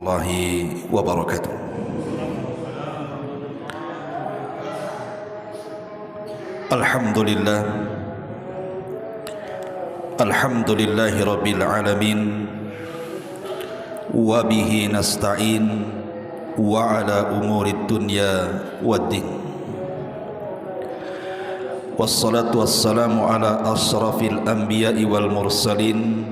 Warahmatullahi wabarakatuh. Alhamdulillah, alhamdulillahi rabbil alamin, wa bihi nasta'in wa ala umuri dunya waddin. Wassalatu wassalamu ala asrafil anbiya'i wal mursalin,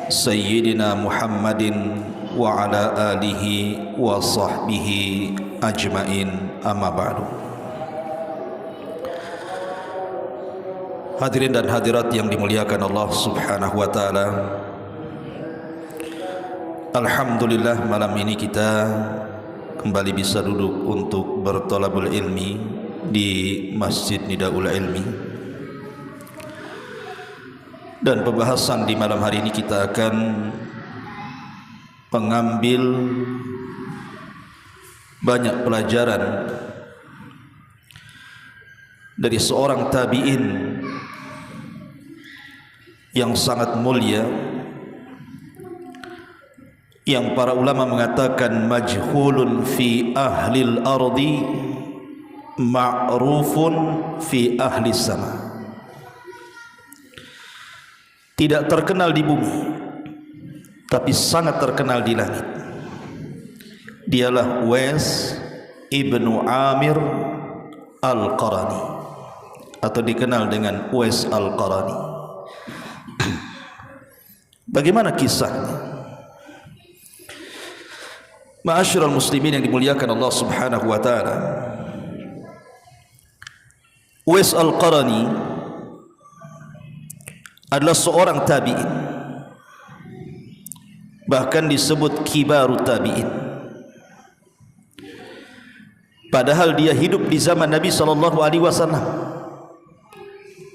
sayyidina Muhammadin wa ala alihi wa sahbihi ajmain, amma ba'du. Hadirin dan hadirat yang dimuliakan Allah subhanahu wa ta'ala, alhamdulillah malam ini kita kembali bisa duduk untuk bertolabul ilmi di Masjid Nidaul Ilmi. Dan pembahasan di malam hari ini kita akan mengambil banyak pelajaran dari seorang tabi'in yang sangat mulia, yang para ulama mengatakan majhulun fi ahlil ardi, ma'rufun fi ahli sama. Tidak terkenal di bumi, tapi sangat terkenal di langit. Dialah Uwais ibnu Amir al-Qarani, atau dikenal dengan Uwais al-Qarani. Bagaimana kisahnya? Ma'asyiral muslimin yang dimuliakan Allah subhanahu wa ta'ala, Uwais al-Qarani adalah seorang tabi'in, bahkan disebut kibarut tabi'in. Padahal dia hidup di zaman Nabi SAW.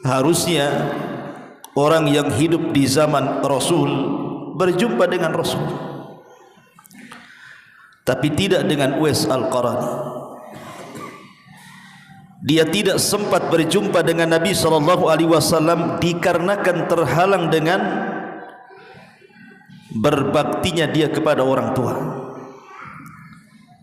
Harusnya orang yang hidup di zaman Rasul berjumpa dengan Rasul, tapi tidak dengan Uwais al-Qarani. Dia tidak sempat berjumpa dengan Nabi SAW dikarenakan terhalang dengan berbaktinya dia kepada orang tua,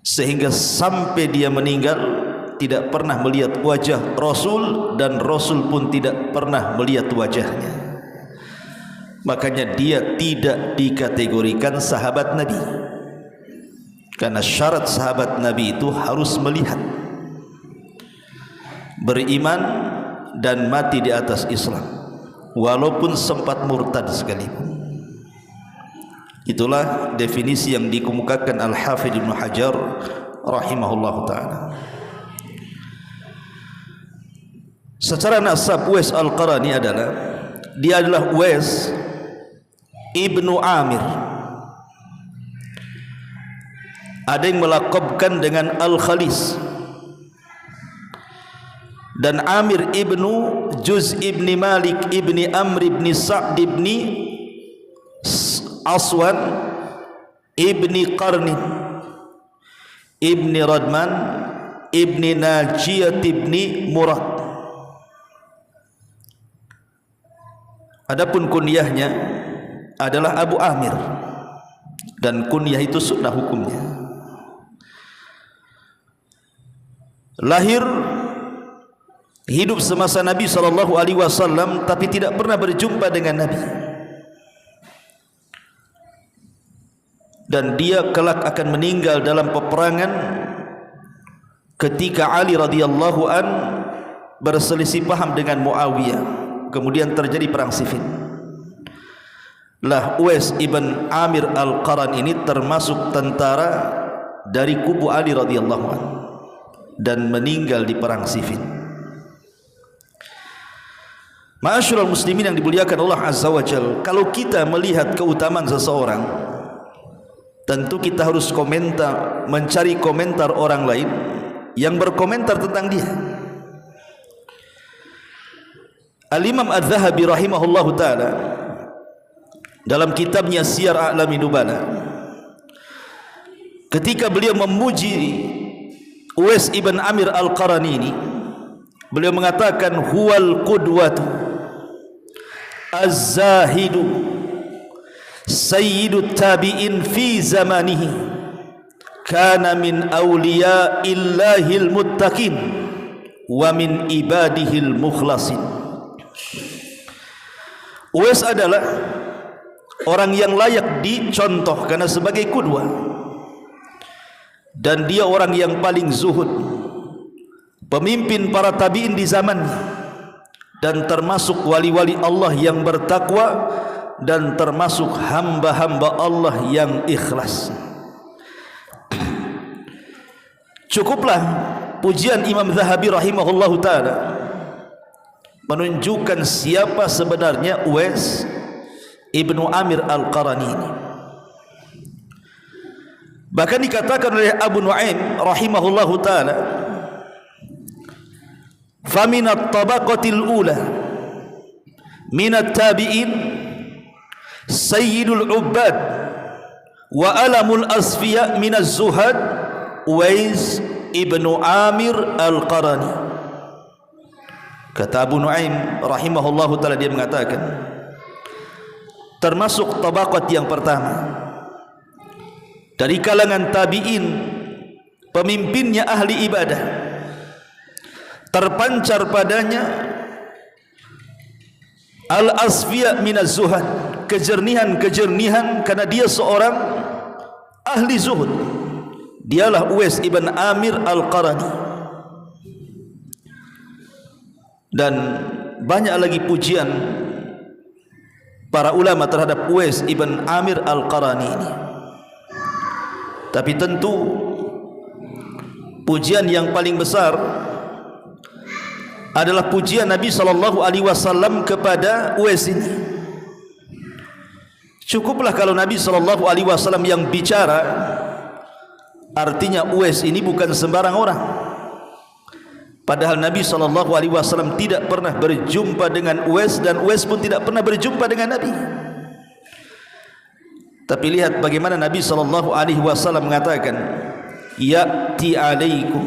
sehingga sampai dia meninggal tidak pernah melihat wajah Rasul, dan Rasul pun tidak pernah melihat wajahnya. Makanya dia tidak dikategorikan sahabat Nabi, karena syarat sahabat Nabi itu harus melihat, beriman dan mati di atas Islam, walaupun sempat murtad sekalipun. Itulah definisi yang dikemukakan Al-Hafidh Ibnu Hajar rahimahullah ta'ala. Secara nasab Uwais al-Qarani adalah, dia adalah Uwais ibnu Amir. Ada yang melaqabkan dengan Al-Khalis, dan Amir ibnu Juz ibni Malik ibni Amr ibni Sa'd ibni Aswan ibni Qarnin ibni Radman ibni Najiyat ibni Murad. Adapun kunyahnya adalah Abu Amir, dan kunyah itu sunnah hukumnya. Lahir, hidup semasa Nabi SAW, tapi tidak pernah berjumpa dengan Nabi. Dan dia kelak akan meninggal dalam peperangan ketika Ali radhiyallahu an berselisih paham dengan Muawiyah, kemudian terjadi perang Siffin. Lah Uwais ibn Amir al-Qarani ini termasuk tentara dari kubu Ali radhiyallahu an, dan meninggal di perang Siffin. Ma'asyiral muslimin yang dimuliakan Allah azza wa jalla, kalau kita melihat keutamaan seseorang, tentu kita harus komentar, mencari komentar orang lain yang berkomentar tentang dia. Al-Imam Adz-Dzahabi rahimahullahu ta'ala dalam kitabnya Siyar A'lamin Nubala, ketika beliau memuji Uwais ibn Amir al-Qarani ini, beliau mengatakan huwal qudwatu az-zahidu sayyidut tabi'in fi zamanihi, kana min awliya'illahil muttaqin wa min ibadihil mukhlasin. Uwais adalah orang yang layak dicontoh karena sebagai qudwah, dan dia orang yang paling zuhud, pemimpin para tabi'in di zamannya, dan termasuk wali-wali Allah yang bertakwa, dan termasuk hamba-hamba Allah yang ikhlas. Cukuplah pujian Imam Zahabi rahimahullahu ta'ala menunjukkan siapa sebenarnya Uwais ibnu Amir al-Qarani ini. Bahkan dikatakan oleh Abu Nu'aim rahimahullahu ta'ala, faminat tabaqatil ula minat tabi'in sayyidul ubbad wa alamul asfiya minaz zuhad Uwais ibnu Amir al-Qarani. Kata Abu Nu'aim rahimahullahu ta'ala, dia mengatakan termasuk tabaqat yang pertama dari kalangan tabi'in, pemimpinnya ahli ibadah, terpancar padanya al-asfiya minaz zuhad, kejernihan-kejernihan, karena dia seorang ahli zuhud. Dialah Uwais ibn Amir al-Qarani. Dan banyak lagi pujian para ulama terhadap Uwais ibn Amir al-Qarani ini. Tapi tentu pujian yang paling besar adalah pujian Nabi SAW kepada Uwais ini. Cukuplah kalau Nabi SAW yang bicara, artinya Uwais ini bukan sembarang orang. Padahal Nabi SAW tidak pernah berjumpa dengan Uwais, dan Uwais pun tidak pernah berjumpa dengan Nabi. Tapi lihat bagaimana Nabi SAW mengatakan, ya'ti alaikum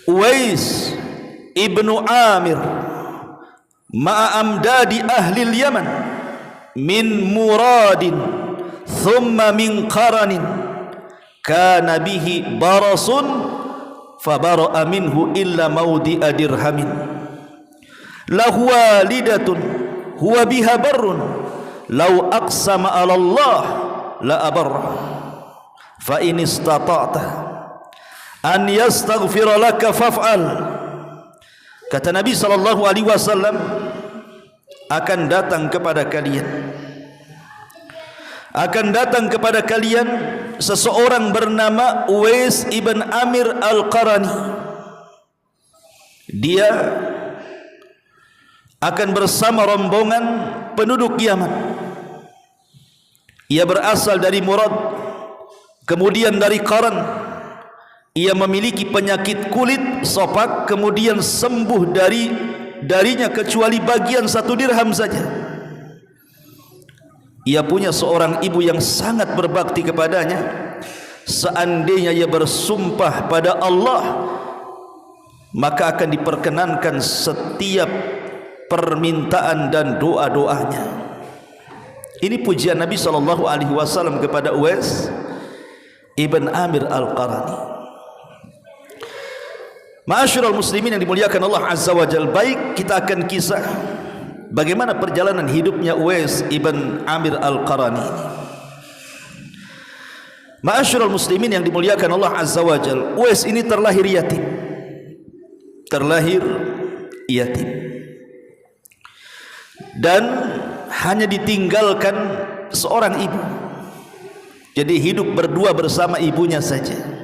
Uwais ibnu Amir ma'amdadi ahli Yaman min muradin thumma min qaranin kana bihi barasun fabara'a minhu illa mawdi'a dirhamin lahu walidatun huwa biha barrun law aqsama 'ala Allah la abarra fa in istata'ta an yastaghfira laka faf'al. Kata Nabi SAW, akan datang kepada kalian seseorang bernama Uwais ibn Amir al-Qarani. Dia akan bersama rombongan penduduk Yaman. Ia berasal dari Murad, kemudian dari Qaran. Ia memiliki penyakit kulit sopak, kemudian sembuh darinya kecuali bagian 1 dirham saja. Ia punya seorang ibu yang sangat berbakti kepadanya. Seandainya ia bersumpah pada Allah, maka akan diperkenankan setiap permintaan dan doa-doanya. Ini pujian Nabi SAW kepada Uwais ibn Amir al-Qarani. Ma'asyiral muslimin yang dimuliakan Allah Azza wa Jalla, baik kita akan kisah bagaimana perjalanan hidupnya Uwais ibn Amir al-Qarani. Ma'asyiral muslimin yang dimuliakan Allah Azza wa Jalla, Uwais ini terlahir yatim, dan hanya ditinggalkan seorang ibu. Jadi hidup berdua bersama ibunya saja.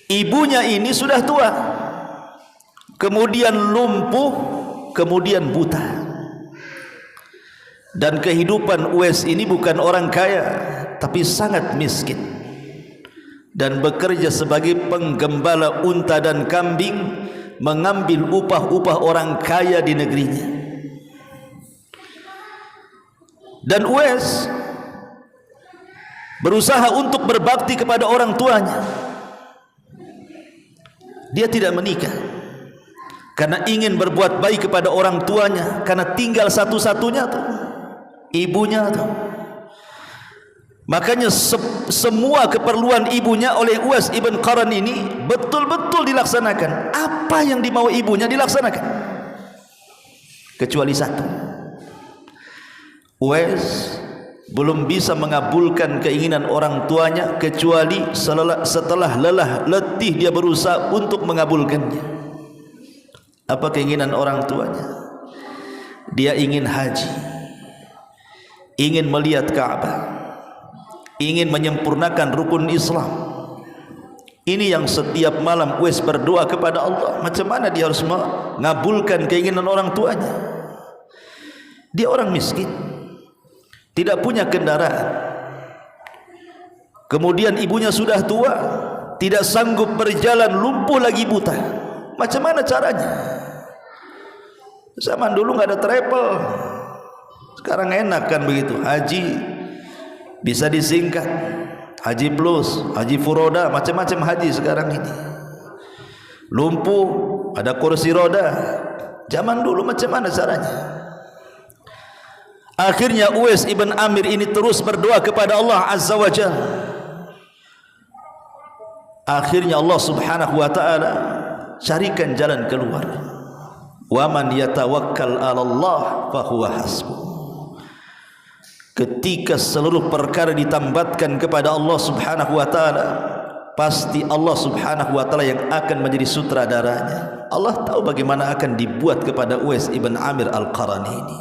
Ibunya ini sudah tua, kemudian lumpuh, kemudian buta. Dan kehidupan Uwais ini bukan orang kaya, tapi sangat miskin, dan bekerja sebagai penggembala unta dan kambing, mengambil upah-upah orang kaya di negerinya. Dan Uwais berusaha untuk berbakti kepada orang tuanya. Dia tidak menikah karena ingin berbuat baik kepada orang tuanya, karena tinggal satu-satunya tuh. ibunya tuh. Makanya semua keperluan ibunya oleh Uwais ibn Qaran ini betul-betul dilaksanakan. Apa yang dimau ibunya dilaksanakan, kecuali satu. Uwais belum bisa mengabulkan keinginan orang tuanya kecuali setelah lelah letih dia berusaha untuk mengabulkannya. Apa keinginan orang tuanya? Dia ingin haji, ingin melihat Ka'bah, ingin menyempurnakan rukun Islam. Ini yang setiap malam Uwais berdoa kepada Allah. Macam mana dia harus mengabulkan keinginan orang tuanya? Dia orang miskin, tidak punya kendaraan. Kemudian ibunya sudah tua, tidak sanggup berjalan, lumpuh lagi, buta. Macam mana caranya? Zaman dulu nggak ada travel, sekarang enak kan begitu. Haji bisa disingkat, haji plus, haji furoda, macam-macam haji sekarang ini. Lumpuh ada kursi roda. Zaman dulu macam mana caranya? Akhirnya Uwais ibn Amir ini terus berdoa kepada Allah Azza wa Jalla. Akhirnya Allah Subhanahu wa ta'ala carikan jalan keluar. Wa man yatawakkal 'ala Allah fa huwa hasbuh. Ketika seluruh perkara ditambatkan kepada Allah Subhanahu wa ta'ala, pasti Allah Subhanahu wa ta'ala yang akan menjadi sutradaranya. Allah tahu bagaimana akan dibuat kepada Uwais ibn Amir al-Qarani ini.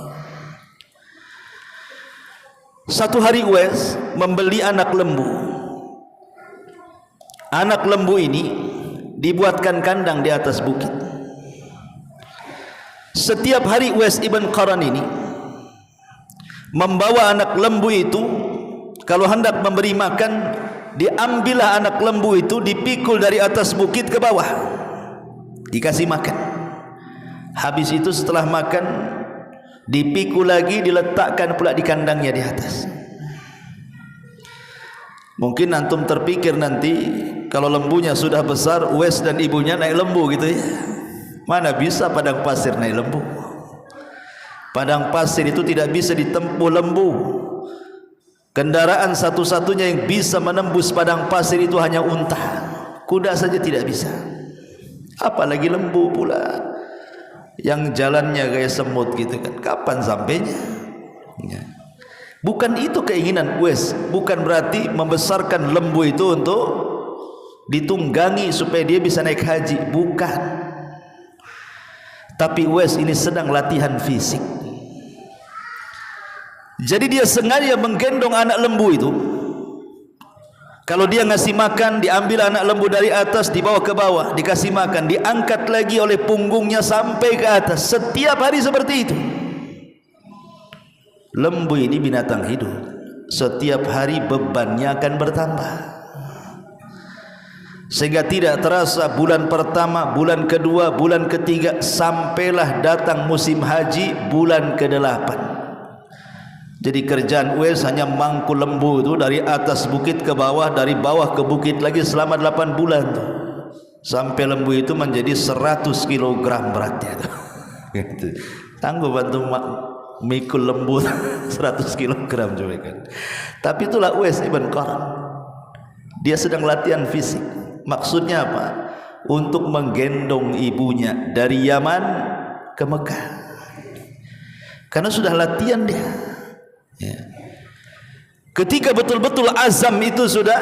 Satu hari Uwais membeli anak lembu. Anak lembu ini dibuatkan kandang di atas bukit. Setiap hari Uwais ibn Qaran ini membawa anak lembu itu. Kalau hendak memberi makan, diambillah anak lembu itu, dipikul dari atas bukit ke bawah, dikasih makan. Habis itu setelah makan, dipikul lagi, diletakkan pula di kandangnya di atas. Mungkin antum terpikir nanti kalau lembunya sudah besar, Uwais dan ibunya naik lembu gitu ya. Mana bisa padang pasir naik lembu? Padang pasir itu tidak bisa ditempuh lembu. Kendaraan satu-satunya yang bisa menembus padang pasir itu hanya unta. Kuda saja tidak bisa, apalagi lembu pula yang jalannya kayak semut gitu kan. Kapan sampainya? Ya. Bukan itu keinginan Uwais. Bukan berarti membesarkan lembu itu untuk ditunggangi supaya dia bisa naik haji. Bukan. Tapi Uwais ini sedang latihan fisik. Jadi dia sengaja menggendong anak lembu itu. Kalau dia ngasih makan, diambil anak lembu dari atas, dibawa ke bawah, dikasih makan, diangkat lagi oleh punggungnya sampai ke atas. Setiap hari seperti itu. Lembu ini binatang hidup. Setiap hari bebannya akan bertambah, sehingga tidak terasa bulan pertama, bulan kedua, bulan ketiga, sampailah datang musim haji bulan ke-8. Jadi kerjaan Uwais hanya mangkul lembu itu dari atas bukit ke bawah, dari bawah ke bukit lagi selama 8 bulan tuh. Sampai lembu itu menjadi 100 kg beratnya tuh. Tangguh bantu mikul lembu 100 kg juga kan. Tapi itulah Uwais ibn Qaran. Dia sedang latihan fisik. Maksudnya apa? Untuk menggendong ibunya dari Yaman ke Mekah. Karena sudah latihan dia. Ya. Ketika betul-betul azam itu sudah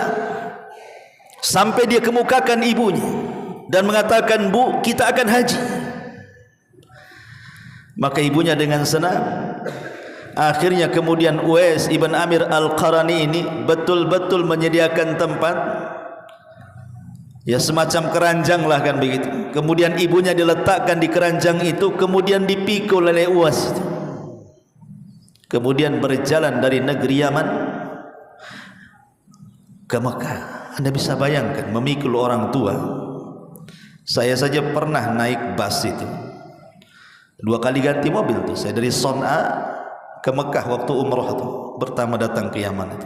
sampai dia kemukakan ibunya dan mengatakan, "Bu, kita akan haji." Maka ibunya dengan senang. Akhirnya kemudian Uwais ibn Amir al-Qarani ini betul-betul menyediakan tempat, ya semacam keranjang lah kan begitu. Kemudian ibunya diletakkan di keranjang itu, kemudian dipikul oleh Uwais itu. Kemudian berjalan dari negeri Yaman ke Mekah. Anda bisa bayangkan memikul orang tua. Saya saja pernah naik bus itu 2 kali ganti mobil tuh. Saya dari Son'a ke Mekah waktu umroh itu, pertama datang ke Yaman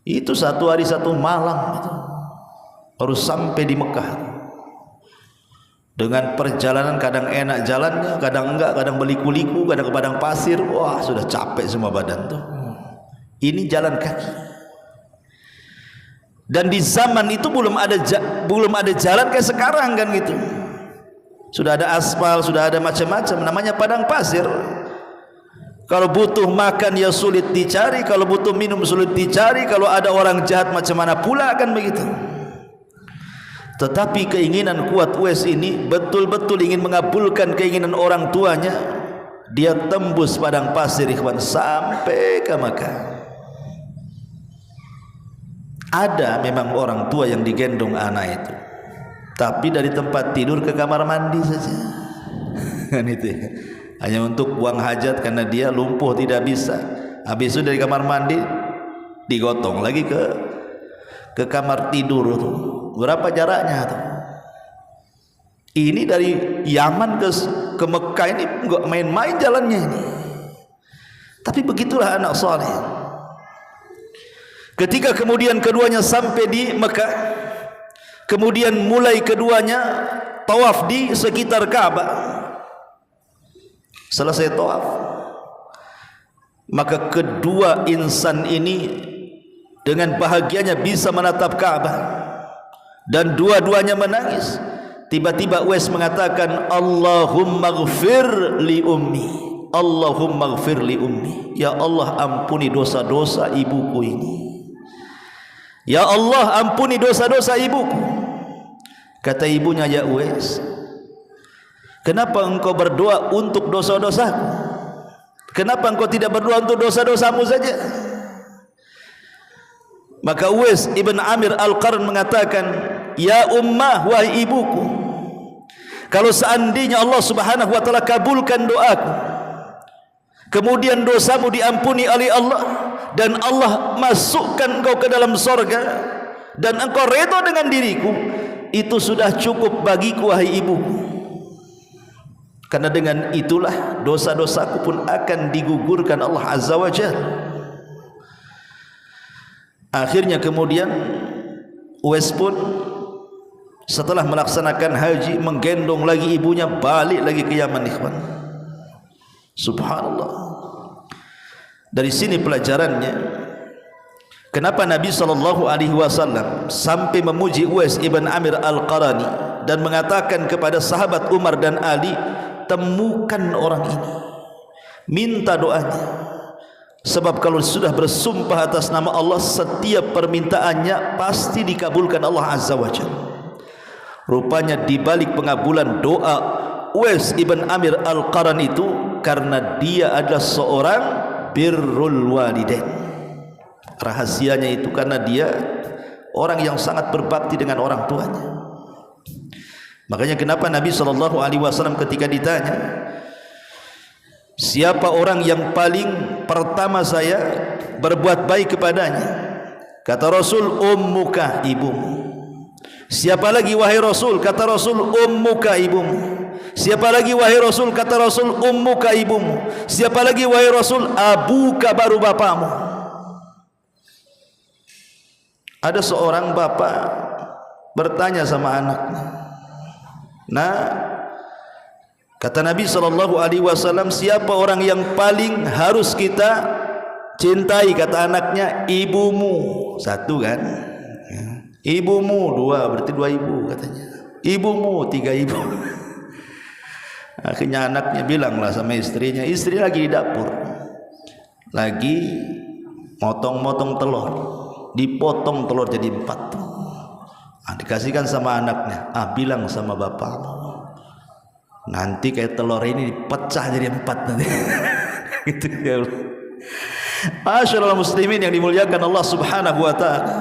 itu 1 hari 1 malam itu, baru sampai di Mekah. Dengan perjalanan kadang enak jalannya, kadang enggak, kadang beliku-liku, kadang ke padang pasir. Wah, sudah capek semua badan tuh. Ini jalan kaki. Dan di zaman itu belum ada jalan kayak sekarang kan gitu. Sudah ada aspal, sudah ada macam-macam, namanya padang pasir. Kalau butuh makan ya sulit dicari, kalau butuh minum sulit dicari, kalau ada orang jahat macam mana pula kan begitu. Tetapi keinginan kuat Uwais ini betul-betul ingin mengabulkan keinginan orang tuanya. Dia tembus padang pasir ikhwan sampai ke Makkah. Ada memang orang tua yang digendong anak itu, tapi dari tempat tidur ke kamar mandi saja. Kan itu ya. Hanya untuk buang hajat karena dia lumpuh tidak bisa. Habis itu dari kamar mandi digotong lagi ke kamar tidur tuh. Berapa jaraknya tuh? Ini dari Yaman ke Mekah ini enggak main-main jalannya ini. Tapi begitulah anak saleh. Ketika kemudian keduanya sampai di Mekah, kemudian mulai keduanya tawaf di sekitar Ka'bah. Selesai tawaf, maka kedua insan ini dengan bahagianya bisa menatap Ka'bah. Dan dua-duanya menangis. Tiba-tiba Uwais mengatakan, Allahumma ghfir li ummi, Allahumma ghfir li ummi. Ya Allah, ampuni dosa-dosa ibuku ini. Ya Allah, ampuni dosa-dosa ibuku. Kata ibunya, ya Uwais, kenapa engkau berdoa untuk dosa-dosaku? Kenapa engkau tidak berdoa untuk dosa-dosamu saja? Maka Uwais ibn Amir Al-Qarn mengatakan, ya ummah, wahai ibuku, kalau seandainya Allah subhanahu wa ta'ala kabulkan doaku, kemudian dosamu diampuni oleh Allah, dan Allah masukkan engkau ke dalam sorga, dan engkau redha dengan diriku, itu sudah cukup bagiku wahai ibuku. Karena dengan itulah dosa-dosaku pun akan digugurkan Allah Azza wa Jalla. Akhirnya kemudian Uwais pun setelah melaksanakan haji menggendong lagi ibunya balik lagi ke Yaman ikhwan. Subhanallah. Dari sini pelajarannya, kenapa Nabi SAW sampai memuji Uwais ibn Amir Al-Qarani dan mengatakan kepada sahabat Umar dan Ali, temukan orang ini, minta doanya. Sebab kalau sudah bersumpah atas nama Allah, setiap permintaannya pasti dikabulkan Allah Azza wa Jalla. Rupanya di balik pengabulan doa Uwais ibn Amir Al-Qarn itu, karena dia adalah seorang birrul walidain. Rahasianya itu karena dia orang yang sangat berbakti dengan orang tuanya. Makanya kenapa Nabi SAW ketika ditanya, siapa orang yang paling pertama saya berbuat baik kepadanya, kata Rasul, ummuka, ibumu. Siapa lagi wahai Rasul? Kata Rasul, ummuka, ibumu. Siapa lagi wahai Rasul? Kata Rasul, ummuka, ibumu. Siapa lagi wahai Rasul? Abuka, baru bapamu. Ada seorang bapak bertanya sama anaknya, nah, kata Nabi SAW, siapa orang yang paling harus kita cintai? Kata anaknya, ibumu. Satu kan, ibumu. Dua, berarti dua ibu katanya. Ibumu, tiga ibu. Akhirnya anaknya bilanglah sama istrinya, istri lagi di dapur, lagi motong-motong telur, dipotong telur jadi 4. Dikasihkan sama anaknya, bilang sama bapakmu, nanti kayak telur ini dipecah jadi 4 nanti. Gitu ya Allah. Masyaallah muslimin yang dimuliakan Allah Subhanahu wa taala.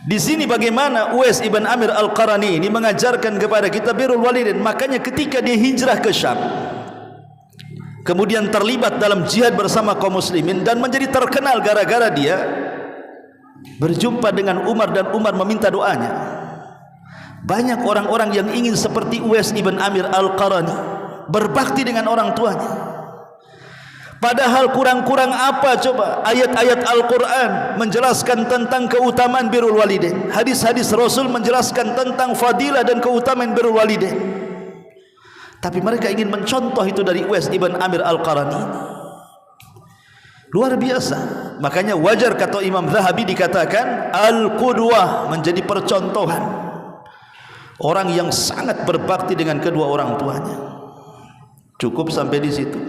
Di sini bagaimana Uwais ibn Amir Al-Qarani ini mengajarkan kepada kita birrul walidain. Makanya ketika dia hijrah ke Syam, kemudian terlibat dalam jihad bersama kaum muslimin dan menjadi terkenal gara-gara dia berjumpa dengan Umar dan Umar meminta doanya. Banyak orang-orang yang ingin seperti Uwais ibn Amir Al-Qarani, berbakti dengan orang tuanya. Padahal kurang-kurang apa coba ayat-ayat Al-Quran menjelaskan tentang keutamaan birrul walidain, hadis-hadis Rasul menjelaskan tentang fadilah dan keutamaan birrul walidain. Tapi mereka ingin mencontoh itu dari Uwais ibn Amir Al-Qarani. Luar biasa. Makanya wajar kata Imam Zahabi dikatakan Al-Qudwah, menjadi percontohan orang yang sangat berbakti dengan kedua orang tuanya. Cukup sampai di situ?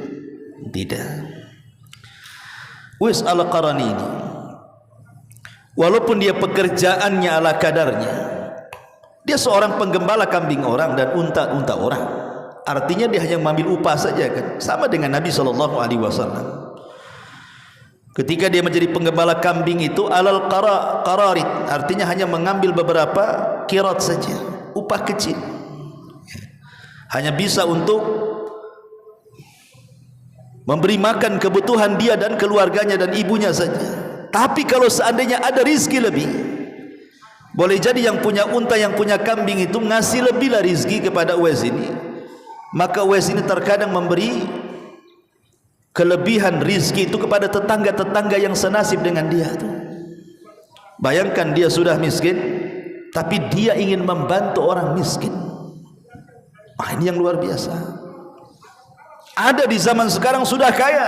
Tidak. Uwais Al-Qarani ini, walaupun dia pekerjaannya ala kadarnya, dia seorang penggembala kambing orang dan unta-unta orang. Artinya dia hanya mengambil upah saja kan, sama dengan Nabi SAW. Ketika dia menjadi penggembala kambing itu alal qararit, artinya hanya mengambil beberapa kirat saja, upah kecil, hanya bisa untuk memberi makan kebutuhan dia dan keluarganya dan ibunya saja. Tapi kalau seandainya ada rizki lebih, boleh jadi yang punya unta, yang punya kambing itu ngasih lebihlah rizki kepada Uwais ini. Maka Uwais ini terkadang memberi kelebihan rizki itu kepada tetangga-tetangga yang senasib dengan dia. Bayangkan dia sudah miskin, tapi dia ingin membantu orang miskin. Ini yang luar biasa. Ada di zaman sekarang sudah kaya,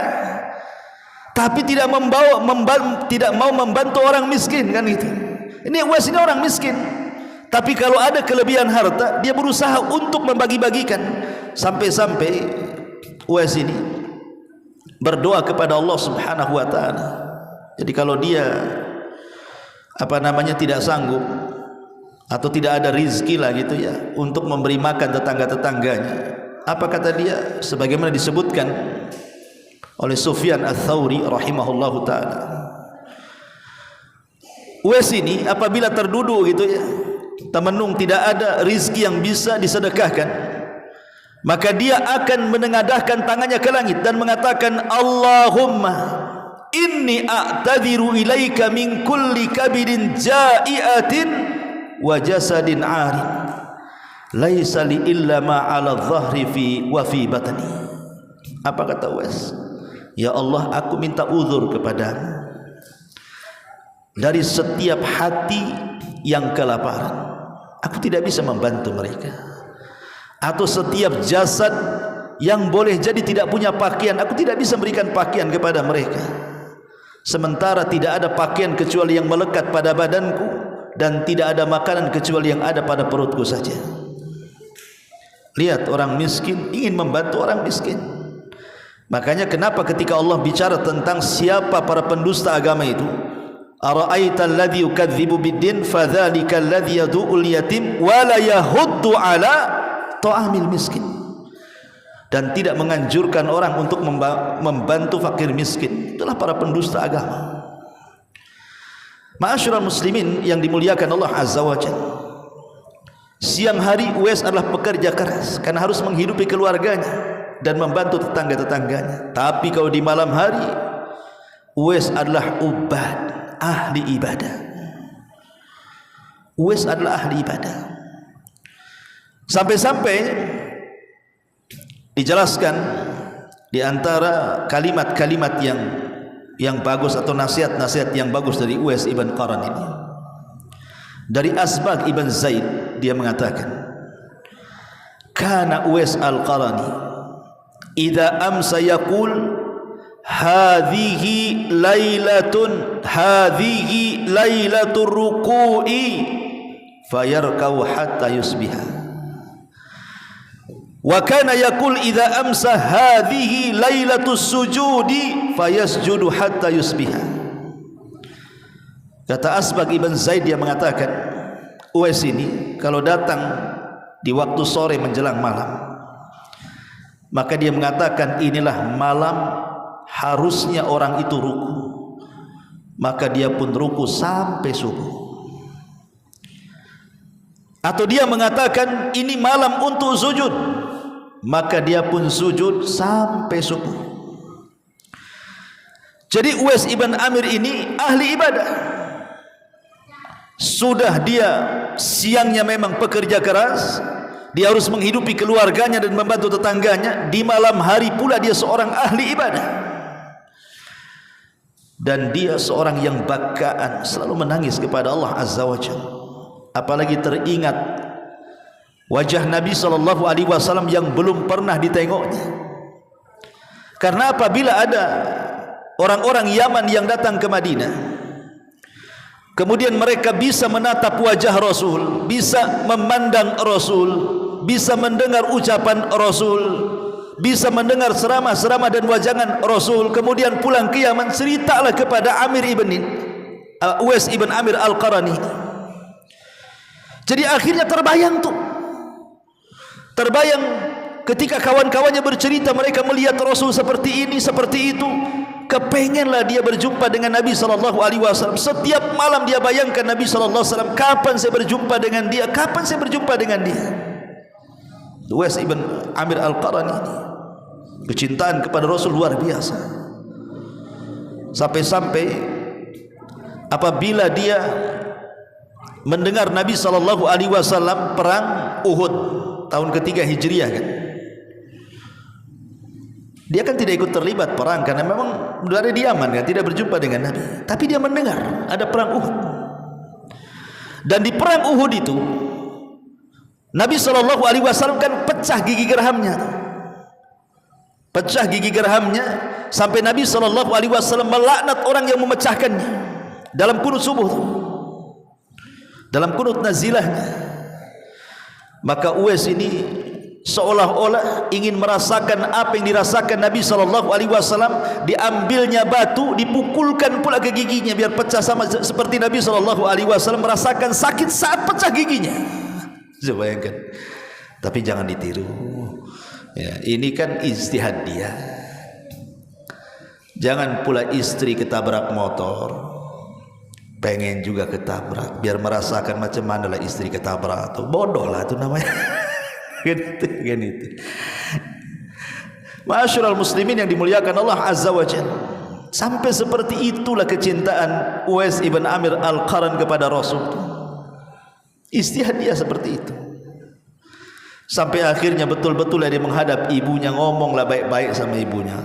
tapi tidak mau membantu orang miskin, kan itu. Ini Uwais ini orang miskin, tapi kalau ada kelebihan harta, dia berusaha untuk membagi-bagikan. Sampai-sampai Uwais ini berdoa kepada Allah Subhanahu wa taala. Jadi kalau dia tidak sanggup atau tidak ada rizki lah gitu ya untuk memberi makan tetangga-tetangganya, apa kata dia? Sebagaimana disebutkan oleh Sufyan Ats-Tsauri rahimahullahu taala, Uwais ini apabila terduduk gitu ya, temenung, tidak ada rizki yang bisa disedekahkan, maka dia akan menengadahkan tangannya ke langit dan mengatakan, Allahumma inni a'tadiru ilaika min kulli kabidin ja'iatin wa jasadin 'arin laisa li illa ma 'ala dhahri fi wa fi batni. Apa kata Uwais? Ya Allah, aku minta uzur kepadamu dari setiap hati yang kelaparan, aku tidak bisa membantu mereka. Atau setiap jasad yang boleh jadi tidak punya pakaian, aku tidak bisa memberikan pakaian kepada mereka. Sementara tidak ada pakaian kecuali yang melekat pada badanku, dan tidak ada makanan kecuali yang ada pada perutku saja. Lihat, orang miskin ingin membantu orang miskin. Makanya kenapa ketika Allah bicara tentang siapa para pendusta agama itu, ara'aita alladhi yukadzibu biddin fadzalika alladhi yadu'ul yatim wa la yahuddu ala ta'amil miskin, dan tidak menganjurkan orang untuk membantu fakir miskin. Itulah para pendusta agama. Ma'asyiral muslimin yang dimuliakan Allah Azza wa Jalla, siang hari Uwais adalah pekerja keras karena harus menghidupi keluarganya dan membantu tetangga-tetangganya. Tapi kalau di malam hari, Uwais adalah ubad, ahli ibadah. Uwais adalah ahli ibadah. Sampai-sampai dijelaskan di antara kalimat-kalimat yang bagus atau nasihat-nasihat yang bagus dari Uwais ibn Qaran ini, dari Asbagh ibn Zaid, dia mengatakan, kana Uwais al-Qarani idza amsa yaqul hadhihi lailatur ruku'i fayarkau hatta yusbiha, wa kana yaqul idza amsa hadhihi lailatus sujudi fayasjudu hatta yusbiha. Kata Asbagh ibn Zaid, dia mengatakan, Uwais ini kalau datang di waktu sore menjelang malam, maka dia mengatakan inilah malam harusnya orang itu ruku, maka dia pun ruku sampai subuh. Atau dia mengatakan ini malam untuk sujud, maka dia pun sujud sampai subuh. Jadi Uwais ibn Amir ini ahli ibadah. Sudah dia siangnya memang pekerja keras, dia harus menghidupi keluarganya dan membantu tetangganya. Di malam hari pula dia seorang ahli ibadah. dan dia seorang yang bakaan, selalu menangis kepada Allah Azza wa Jalla. Apalagi teringat wajah Nabi SAW yang belum pernah ditengoknya. Karena apabila ada orang-orang Yaman yang datang ke Madinah, kemudian mereka bisa menatap wajah Rasul, bisa memandang Rasul, bisa mendengar ucapan Rasul, bisa mendengar ceramah-ceramah dan wajangan Rasul, kemudian pulang ke Yaman, ceritalah kepada Uwais ibn Amir Al-Qarani. Jadi akhirnya terbayang ketika kawan-kawannya bercerita, mereka melihat Rasul seperti ini, seperti itu. Kepengenlah dia berjumpa dengan Nabi SAW. Setiap malam dia bayangkan Nabi SAW, kapan saya berjumpa dengan dia, kapan saya berjumpa dengan dia. Uwais ibn Amir Al-Qarani ini kecintaan kepada Rasul luar biasa, sampai-sampai apabila dia mendengar Nabi SAW perang Uhud tahun ketiga Hijriah kan, dia kan tidak ikut terlibat perang karena memang dari di Yaman kan, tidak berjumpa dengan Nabi, tapi dia mendengar ada perang Uhud. Dan di perang Uhud itu Nabi SAW kan pecah gigi gerhamnya, sampai Nabi SAW melaknat orang yang memecahkannya dalam kunut subuh, dalam kunut nazilahnya. Maka Uwais ini seolah-olah ingin merasakan apa yang dirasakan Nabi SAW. Diambilnya batu, dipukulkan pula ke giginya biar pecah, sama seperti Nabi SAW merasakan sakit saat pecah giginya. Coba bayangkan. Tapi jangan ditiru ya, ini kan ijtihad dia. Jangan pula istri ketabrak motor pengen juga ketabrak biar merasakan macam mana lah istri ketabrak. Tuh bodoh lah itu namanya. Kan itu. Ma'asyiral muslimin yang dimuliakan Allah Azza wa Jalla, sampai seperti itulah kecintaan Uwais ibn Amir Al-Qarani kepada Rasul. Ijtihad dia seperti itu. Sampai akhirnya betul-betul dia menghadap ibunya, ngomonglah baik-baik sama ibunya.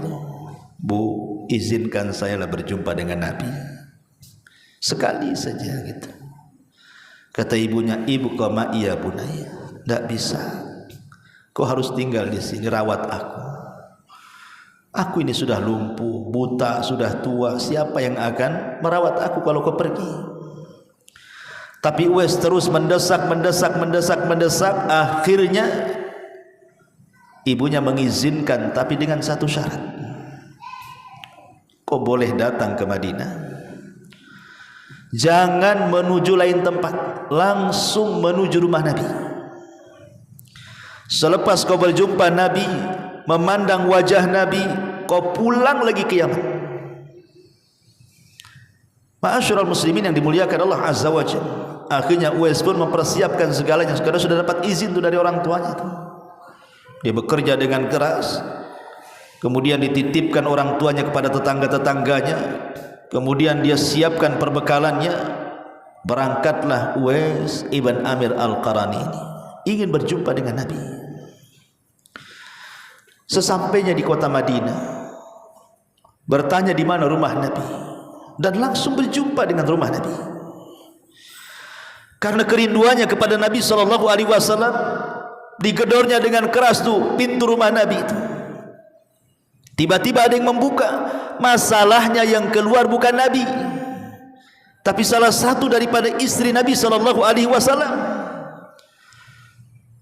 Bu, izinkan saya lah berjumpa dengan Nabi sekali saja gitu. Kata ibunya, ibu kau ma iya bunaya, tidak bisa. Kau harus tinggal di sini rawat aku. Aku ini sudah lumpuh, buta, sudah tua. Siapa yang akan merawat aku kalau kau pergi? Tapi Uwais terus mendesak. Akhirnya ibunya mengizinkan, tapi dengan satu syarat. Kau boleh datang ke Madinah, jangan menuju lain tempat, langsung menuju rumah Nabi. Selepas kau berjumpa Nabi, memandang wajah Nabi, kau pulang lagi ke Yaman. Ma'asyiral muslimin yang dimuliakan Allah Azza wa Jalla. Akhirnya Uwais pun mempersiapkan segalanya, karena sudah dapat izin tuh dari orang tuanya tuh. Dia bekerja dengan keras, kemudian dititipkan orang tuanya kepada tetangga-tetangganya, kemudian dia siapkan perbekalannya. Berangkatlah Uwais ibn Amir Al-Qarani ini ingin berjumpa dengan Nabi. Sesampainya di kota Madinah, bertanya di mana rumah Nabi, dan langsung berjumpa dengan rumah Nabi. Karena kerinduannya kepada Nabi SAW, digedornya dengan keras tuh pintu rumah Nabi itu. Tiba-tiba ada yang membuka. Masalahnya yang keluar bukan Nabi, tapi salah satu daripada istri Nabi SAW.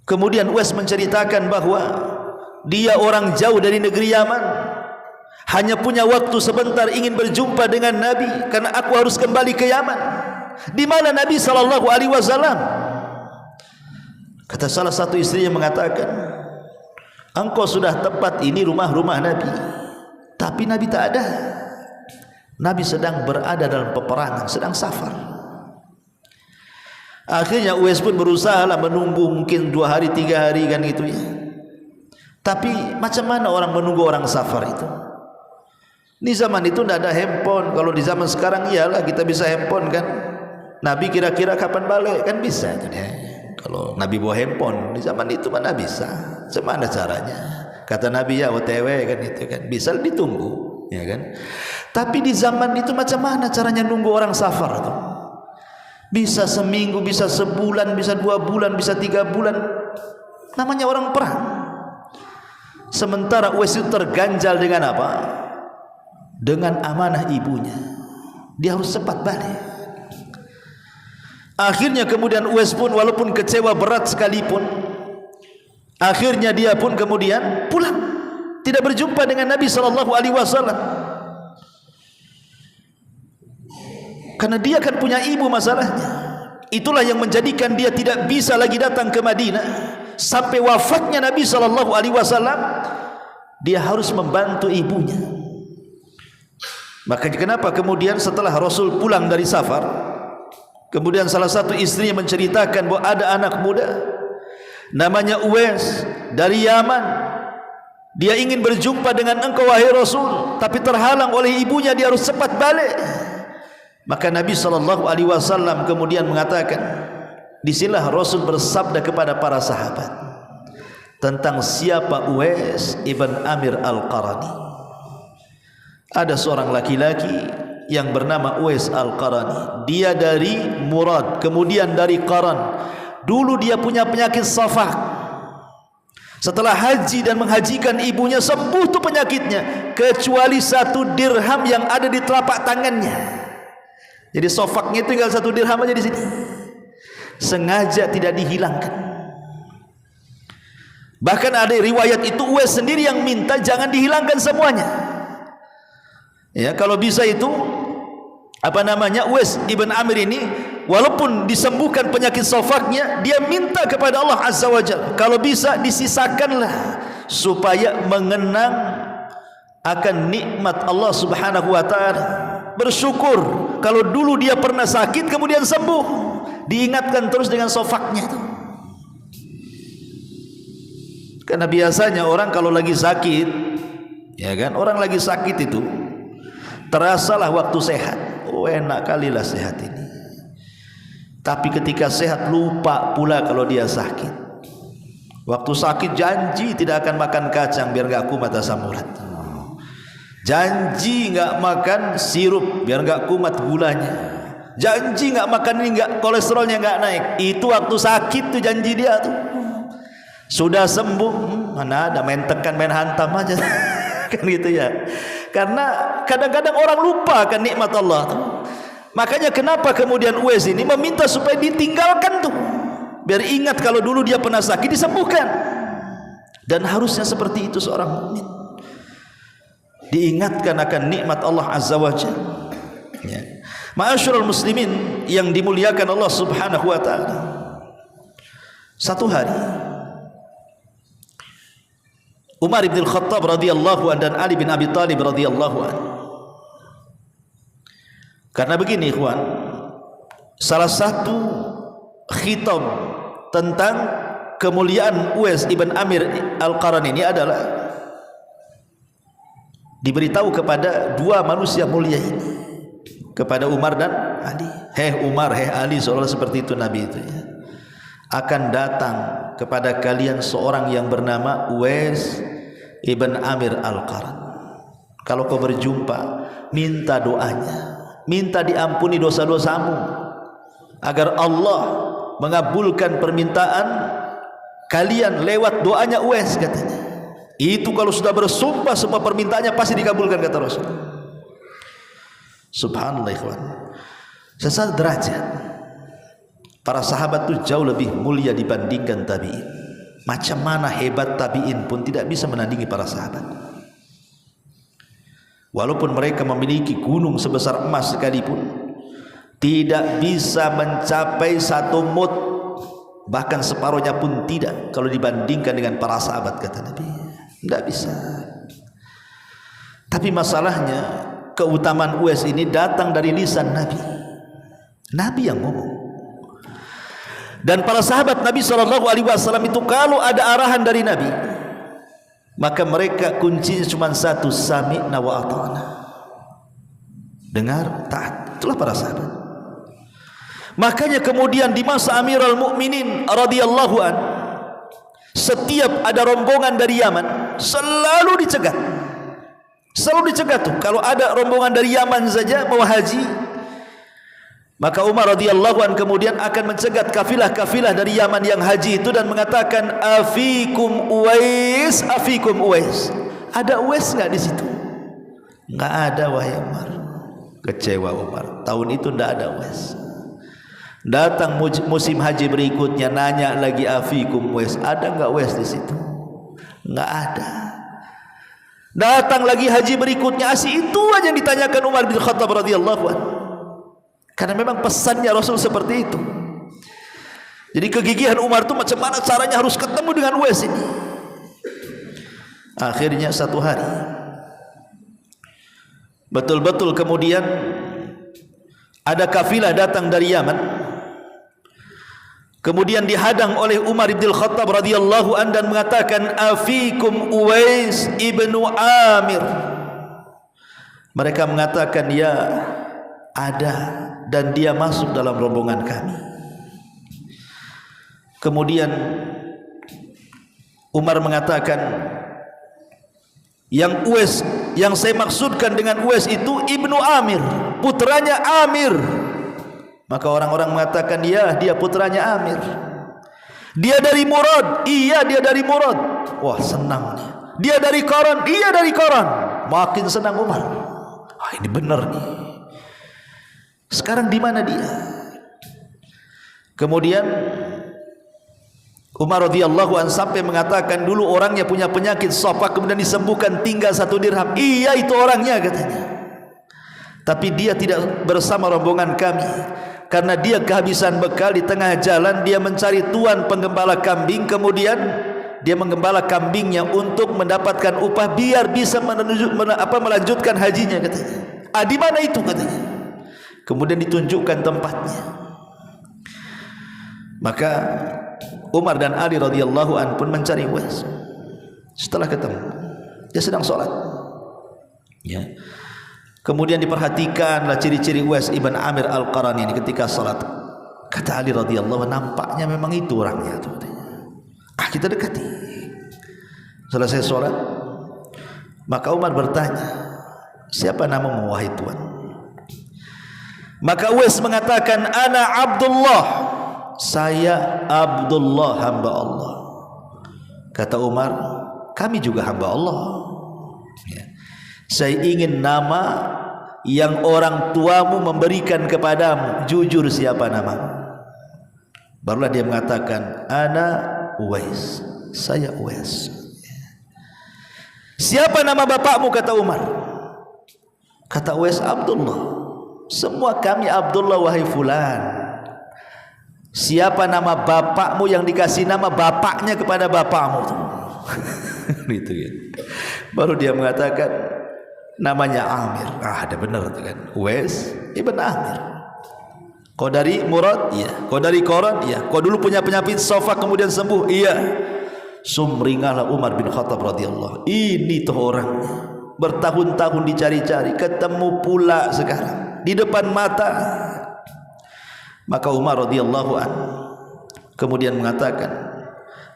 Kemudian Uwais menceritakan bahwa dia orang jauh dari negeri Yaman, hanya punya waktu sebentar ingin berjumpa dengan Nabi, karena aku harus kembali ke Yaman. Di mana Nabi SAW? Kata salah satu istrinya mengatakan, engkau sudah tepat, ini rumah-rumah Nabi, tapi Nabi tak ada. Nabi sedang berada dalam peperangan, sedang safar. Akhirnya Uwais pun berusaha lah menunggu, mungkin 2 hari 3 hari kan gitu ya. Tapi macam mana orang menunggu orang safar itu? Di zaman itu tidak ada handphone. Kalau di zaman sekarang iyalah kita bisa handphone kan. Nabi kira-kira kapan balik kan bisa. Kalau Nabi bawa handphone di zaman itu mana bisa? Bagaimana caranya? Kata Nabi ya OTW kan itu kan bisa ditunggu, ya kan? Tapi di zaman itu macam mana caranya nunggu orang safar itu? Bisa seminggu, bisa sebulan, bisa 2 bulan, bisa 3 bulan. Namanya orang perang. Sementara Uwais itu terganjal dengan apa? Dengan amanah ibunya. Dia harus cepat balik. Akhirnya kemudian Uwais pun walaupun kecewa berat sekalipun, akhirnya dia pun kemudian pulang, tidak berjumpa dengan Nabi SAW. Karena dia kan punya ibu masalahnya. Itulah yang menjadikan dia tidak bisa lagi datang ke Madinah sampai wafatnya Nabi SAW. Dia harus membantu ibunya. Makanya kenapa kemudian setelah Rasul pulang dari safar, kemudian salah satu istrinya menceritakan bahwa ada anak muda namanya Uwais dari Yaman. Dia ingin berjumpa dengan engkau wahai Rasul, tapi terhalang oleh ibunya, dia harus cepat balik. Maka Nabi SAW kemudian mengatakan, disinilah Rasul bersabda kepada para sahabat tentang siapa Uwais ibn Amir Al-Qarani. Ada seorang laki-laki yang bernama Uwais Al-Qarani. Dia dari Murad, kemudian dari Qaran. Dulu dia punya penyakit safak. Setelah haji dan menghajikan ibunya, sembuh tuh penyakitnya, kecuali 1 dirham yang ada di telapak tangannya. Jadi sofaknya tinggal 1 dirham aja di sini. Sengaja tidak dihilangkan. Bahkan ada riwayat itu Uwais sendiri yang minta jangan dihilangkan semuanya. Ya, kalau bisa itu Uwais ibn Amir ini walaupun disembuhkan penyakit sofaknya, dia minta kepada Allah Azza wa Jalla, kalau bisa disisakanlah supaya mengenang akan nikmat Allah Subhanahu wa taala. Bersyukur kalau dulu dia pernah sakit kemudian sembuh, diingatkan terus dengan sofaknya itu. Karena biasanya orang kalau lagi sakit, ya kan, orang lagi sakit itu terasalah waktu sehat, oh enak kalilah sehat ini. Tapi ketika sehat lupa pula kalau dia sakit. Waktu sakit janji tidak akan makan kacang biar gak kumat asam urat. Janji enggak makan sirup biar enggak kumat gulanya. Janji enggak makan ini, enggak kolesterolnya enggak naik. Itu waktu sakit tuh janji dia tuh. Sudah sembuh, mana ada main tekan main hantam aja. Kan gitu ya. Karena kadang-kadang orang lupa akan nikmat Allah tuh. Makanya kenapa kemudian Uwais ini meminta supaya ditinggalkan tuh, biar ingat kalau dulu dia pernah sakit, disembuhkan. Dan harusnya seperti itu seorang mukmin, diingatkan akan nikmat Allah Azza wa Jalla. Ya. Ma'asyiral muslimin yang dimuliakan Allah Subhanahu wa taala. Satu hari Umar bin Khattab radhiyallahu anhu dan Ali bin Abi Thalib radhiyallahu anhu. Karena begini ikhwan, salah satu khitab tentang kemuliaan Uwais ibn Amir Al-Qarani ini adalah diberitahu kepada 2 manusia mulia ini, kepada Umar dan Ali. Hei Umar, hei Ali, seolah seperti itu Nabi itu ya. Akan datang kepada kalian seorang yang bernama Uwais ibn Amir Al-Qarani. Kalau kau berjumpa, minta doanya, minta diampuni dosa-dosamu, agar Allah mengabulkan permintaan kalian lewat doanya Uwais, katanya. Itu kalau sudah bersumpah semua permintaannya pasti dikabulkan, kata Rasul. Subhanallah ikhwan. Sesuatu derajat para sahabat itu jauh lebih mulia dibandingkan tabi'in. Macam mana hebat tabi'in pun tidak bisa menandingi para sahabat. Walaupun mereka memiliki gunung sebesar emas sekalipun, tidak bisa mencapai 1 mud, bahkan separuhnya pun tidak kalau dibandingkan dengan para sahabat, kata Nabi. Tidak bisa. Tapi masalahnya keutamaan Uwais ini datang dari lisan Nabi. Nabi yang ngomong. Dan para sahabat Nabi SAW itu kalau ada arahan dari Nabi, maka mereka kuncinya cuma satu, sami'na wa ata'na. Dengar, taat. Itulah para sahabat. Makanya kemudian di masa Amirul Mukminin radhiyallahu an, setiap ada rombongan dari Yaman selalu dicegat, Selalu dicegah tuh. Kalau ada rombongan dari Yaman saja mau haji, maka Umar radhiyallahu an kemudian akan mencegat kafilah-kafilah dari Yaman yang haji itu dan mengatakan, afikum Uwais, afikum Uwais. Ada Uwais enggak di situ? Enggak ada, wahai Umar. Kecewa Umar. Tahun itu enggak ada Uwais. Datang musim haji berikutnya, nanya lagi, afikum Uwais. Ada enggak Uwais di situ? Enggak ada. Datang lagi haji berikutnya, itu aja yang ditanyakan Umar bin Khattab radhiyallahu anhu. Karena memang pesannya Rasul seperti itu. Jadi kegigihan Umar itu macam mana caranya harus ketemu dengan Uwais ini. Akhirnya satu hari, betul-betul kemudian ada kafilah datang dari Yaman. Kemudian dihadang oleh Umar bin Khattab radhiyallahu an dan mengatakan, afikum Uwais ibnu Amir. Mereka mengatakan, ya ada, dan dia masuk dalam rombongan kami. Kemudian Umar mengatakan, yang Uwais, yang saya maksudkan dengan Uwais itu ibnu Amir, putranya Amir. Maka orang-orang mengatakan, ya dia putranya Amir. Dia dari Murad, iya dia dari Murad. Wah senang dia. Dia dari Qaran, iya dari Qaran. Makin senang Umar. Ini benar nih. Sekarang di mana dia? Kemudian Umar radhiyallahu an sampai mengatakan, dulu orangnya punya penyakit sopak, kemudian disembuhkan, tinggal 1 dirham. Iya itu orangnya katanya. Tapi dia tidak bersama rombongan kami, karena dia kehabisan bekal. Di tengah jalan dia mencari tuan penggembala kambing, kemudian dia menggembala kambingnya untuk mendapatkan upah biar bisa melanjutkan hajinya katanya. Di mana itu katanya? Kemudian ditunjukkan tempatnya. Maka Umar dan Ali radhiyallahu an pun mencari Uwais. Setelah ketemu, dia sedang sholat. Ya. Kemudian diperhatikanlah ciri-ciri Uwais ibn Amir al-Qarani ini ketika salat. Kata Ali radhiyallahu anhu, nampaknya memang itu orangnya. Kita dekati. Selesai salat, maka Umar bertanya, siapa namamu wahai tuan? Maka Uwais mengatakan, ana Abdullah, saya Abdullah, hamba Allah. Kata Umar, kami juga hamba Allah. Ya. Saya ingin nama yang orang tuamu memberikan kepadamu. Jujur siapa namamu? Barulah dia mengatakan, ana Uwais, saya Uwais. Siapa nama bapakmu? Kata Umar. Kata Uwais, Abdullah. Semua kami Abdullah wahai fulan. Siapa nama bapakmu yang dikasih nama bapaknya kepada bapakmu? Gitu ya. Baru dia mengatakan, namanya Amir. Ada benar kan? Uwais ibn Amir. Kau dari Murad? Iya. Kau dari Qaran? Iya. Kau dulu punya penyakit sofa kemudian sembuh? Iya. Sumringahlah Umar bin Khattab radhiyallahu. Ini tuh orangnya. Bertahun-tahun dicari-cari, ketemu pula sekarang di depan mata. Maka Umar radhiyallahu an kemudian mengatakan,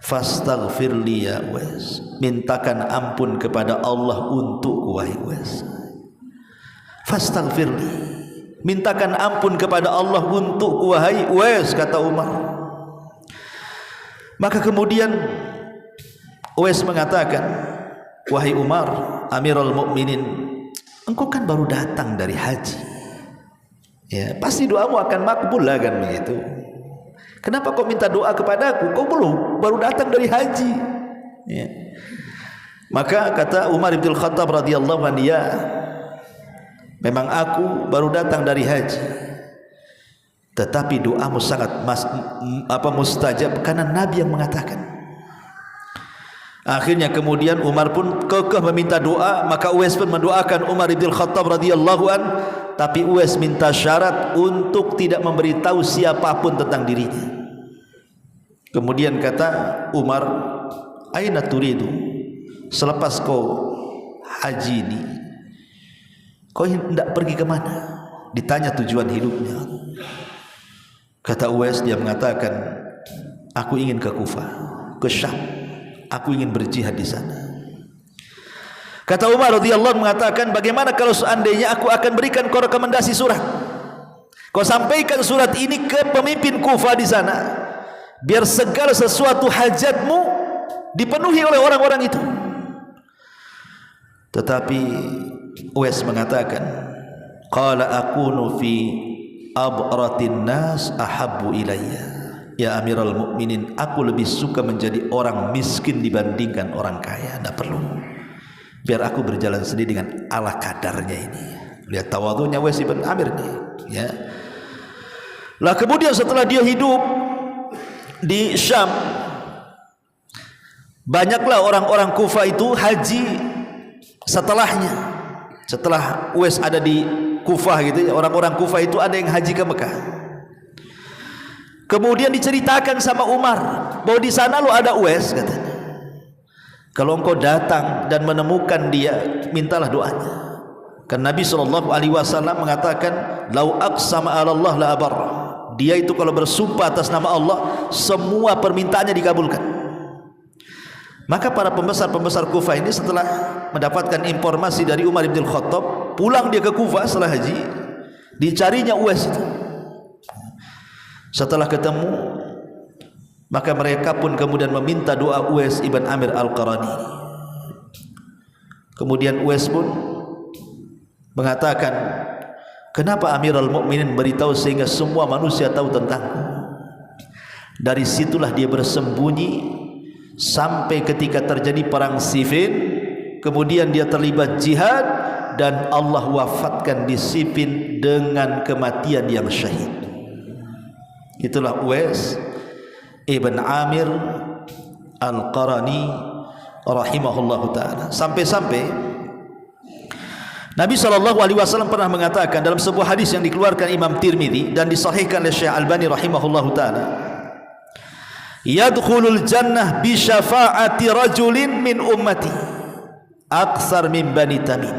fastaghfirli ya Uwais, mintakan ampun kepada Allah untukku wahai Uwais. Fastaghfirli, mintakan ampun kepada Allah untukku wahai Uwais, kata Umar. Maka kemudian Uwais mengatakan, wahai Umar, Amirul Mukminin, engkau kan baru datang dari haji, ya pasti doamu akan makbul lah kan begitu. Kenapa kau minta doa kepadaku? Kau belum, baru datang dari haji. Ya. Maka kata Umar bin Khattab radhiyallahu anhu, ya, memang aku baru datang dari haji, tetapi doamu sangat mustajab karena Nabi yang mengatakan. Akhirnya kemudian Umar pun kekeh meminta doa, maka Uwais pun mendoakan Umar bin Khattab radhiyallahu an, tapi Uwais minta syarat untuk tidak memberitahu siapapun tentang dirinya. Kemudian kata Umar, aina turidu, selepas kau haji ini kau hendak pergi ke mana? Ditanya tujuan hidupnya. Kata Uwais, dia mengatakan, aku ingin ke Kufah, ke Syam. Aku ingin berjihad di sana. Kata Umar radhiyallahu anhu mengatakan, bagaimana kalau seandainya aku akan berikan kau rekomendasi surat, kau sampaikan surat ini ke pemimpin Kufah di sana, biar segala sesuatu hajatmu dipenuhi oleh orang-orang itu. Tetapi Uwais mengatakan, qala akunu fi abratin nas ahabbu ilayya, ya Amirul Mukminin, aku lebih suka menjadi orang miskin dibandingkan orang kaya. Tidak perlu, biar aku berjalan sendiri dengan ala kadarnya ini. Lihat tawadhunya Uwais bin Amir nih, ya. Lah kemudian setelah dia hidup di Syam, banyaklah orang-orang Kufah itu haji setelahnya. Setelah Uwais ada di Kufah gitu, orang-orang Kufah itu ada yang haji ke Mekah. Kemudian diceritakan sama Umar bahwa di sana lo ada Uwais, katanya. Kalau engkau datang dan menemukan dia, mintalah doanya. Kan Nabi SAW mengatakan, lau aqsama 'ala Allah la abarra. Dia itu kalau bersumpah atas nama Allah, semua permintaannya dikabulkan. Maka para pembesar-pembesar Kufah ini setelah mendapatkan informasi dari Umar bin Khattab, pulang dia ke Kufah setelah haji, dicarinya Uwais itu. Setelah ketemu, maka mereka pun kemudian meminta doa Uwais ibn Amir al-Qarani. Kemudian Uwais pun mengatakan, kenapa Amirul Mukminin beritahu sehingga semua manusia tahu tentangku? Dari situlah dia bersembunyi sampai ketika terjadi perang Siffin. Kemudian dia terlibat jihad dan Allah wafatkan di Siffin dengan kematian yang syahid. Itulah Uwais ibn Amir al-Qarani rahimahullahu ta'ala. Sampai-sampai Nabi SAW pernah mengatakan dalam sebuah hadis yang dikeluarkan Imam Tirmidzi dan disahihkan oleh Syekh Albani rahimahullahu ta'ala, yadkhulul jannah bi syafa'ati rajulin min ummati aksar min Bani Tamim.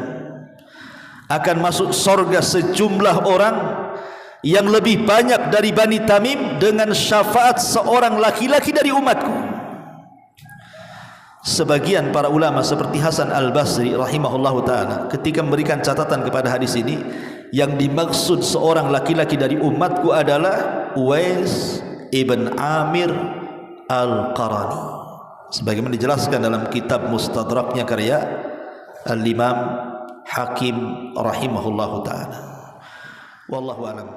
Akan masuk surga sejumlah orang yang lebih banyak dari Bani Tamim dengan syafaat seorang laki-laki dari umatku. Sebagian para ulama seperti Hasan al-Basri rahimahullahu ta'ala ketika memberikan catatan kepada hadis ini, yang dimaksud seorang laki-laki dari umatku adalah Uwais ibn Amir al-Qarani, sebagaimana dijelaskan dalam kitab Mustadraknya karya Al-Imam Hakim rahimahullahu ta'ala. Wallahu a'lam.